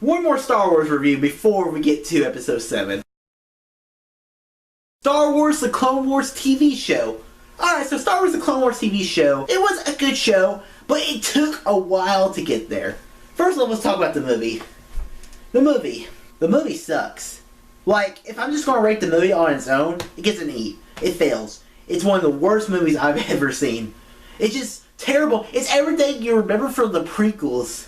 One more Star Wars review before we get to episode 7. Star Wars The Clone Wars TV show. Alright, so Star Wars The Clone Wars TV show, it was a good show, but it took a while to get there. First of all, let's talk about the movie. The movie sucks. Like, if I'm just going to rate the movie on its own, it gets an E. It fails. It's one of the worst movies I've ever seen. It's just terrible. It's everything you remember from the prequels,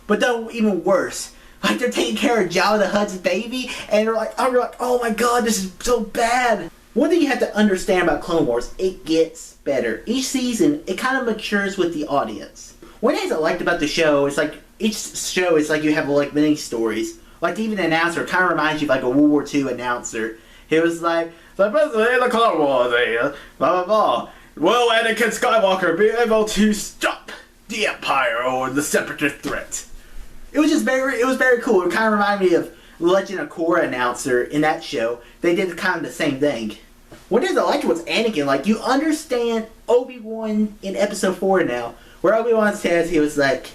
but done even worse. Like, they're taking care of Jabba the Hutt's baby, and you're like, oh my god, this is so bad. One thing you have to understand about Clone Wars, it gets better. Each season, it kind of matures with the audience. One thing I liked about the show is like, each show is like you have like mini stories. Like, even the announcer kind of reminds you of like a World War II announcer. He was like, the president of the Clone Wars, blah blah blah. Will Anakin Skywalker be able to stop the Empire or the Separatist threat? It was very cool. It kind of reminded me of Legend of Korra announcer in that show. They did kind of the same thing. One thing I liked was Anakin. Like, you understand Obi-Wan in episode 4 now, where Obi-Wan says he was like,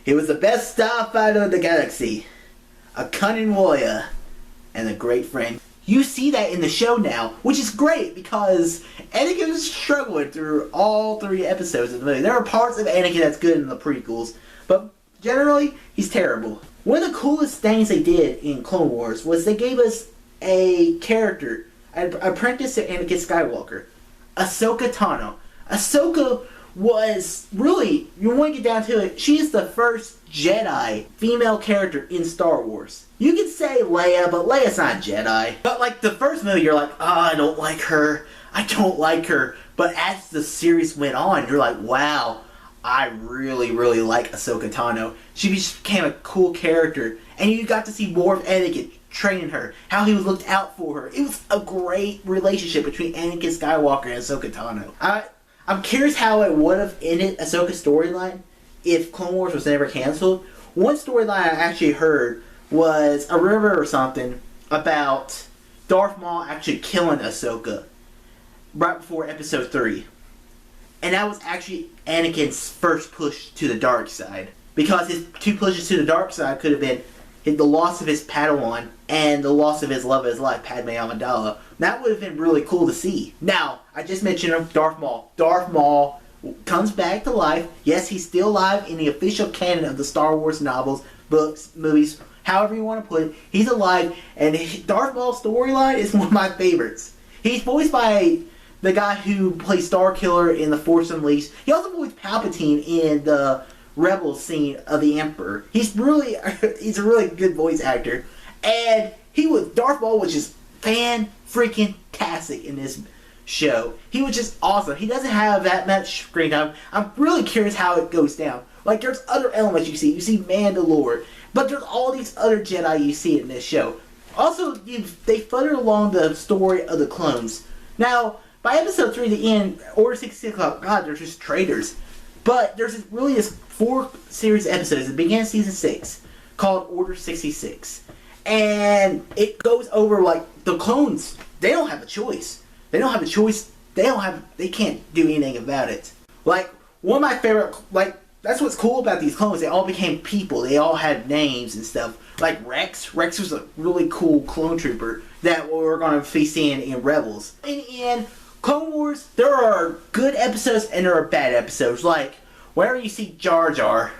he was the best starfighter of the galaxy, a cunning warrior, and a great friend. You see that in the show now, which is great because Anakin is struggling through all 3 episodes of the movie. There are parts of Anakin that's good in the prequels, but generally, he's terrible. One of the coolest things they did in Clone Wars was they gave us a character, an apprentice to Anakin Skywalker, Ahsoka Tano. Ahsoka was really, you want to get down to it, she is the first Jedi female character in Star Wars. You could say Leia, but Leia's not Jedi. But like the first movie, you're like, oh, I don't like her. But as the series went on, you're like, wow, I really like Ahsoka Tano. She became a cool character, and you got to see more of Anakin training her, how he was looked out for her. It was a great relationship between Anakin Skywalker and Ahsoka Tano. I'm curious how it would have ended Ahsoka's storyline if Clone Wars was never canceled. One storyline I actually heard was a rumor or something about Darth Maul actually killing Ahsoka right before episode 3. And that was actually Anakin's first push to the dark side. Because his 2 pushes to the dark side could have been the loss of his Padawan and the loss of his love of his life, Padme Amidala. That would have been really cool to see. Now, I just mentioned him, Darth Maul. Darth Maul comes back to life. Yes, he's still alive in the official canon of the Star Wars novels, books, movies, however you want to put it. He's alive, and Darth Maul's storyline is one of my favorites. He's voiced by the guy who plays Starkiller in The Force Unleashed. He also voiced Palpatine in the Rebels scene of the Emperor. He's a really good voice actor. And Darth Maul was just fan-freaking-tastic in this show. He was just awesome. He doesn't have that much screen time. I'm really curious how it goes down. Like, there's other elements you see. You see Mandalore. But there's all these other Jedi you see in this show. Also, they further along the story of the clones. Now, by episode 3, the end, Order 66, oh god, they're just traitors. But there's really this 4 series episodes that began season 6 called Order 66. And it goes over, like, the clones, they don't have a choice. They can't do anything about it. Like, one of my favorite, like, that's what's cool about these clones. They all became people. They all had names and stuff. Like Rex. Rex was a really cool clone trooper that we're going to be seeing in Rebels. In Clone Wars, there are good episodes and there are bad episodes. Like, whenever you see Jar Jar,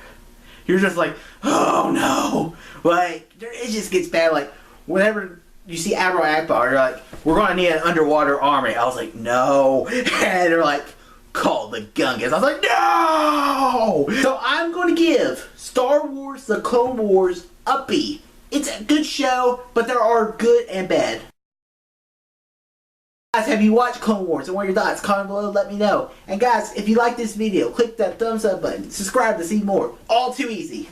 you're just like, oh no. Like, it just gets bad. Like, whenever you see Admiral Akbar, you're like, we're going to need an underwater army. I was like, no. And they're like, call the Gungans. I was like, no! So I'm going to give Star Wars The Clone Wars a B. It's a good show, but there are good and bad. Guys, have you watched Clone Wars? And what are your thoughts? Comment below, let me know. And guys, if you like this video, click that thumbs up button. Subscribe to see more. All too easy.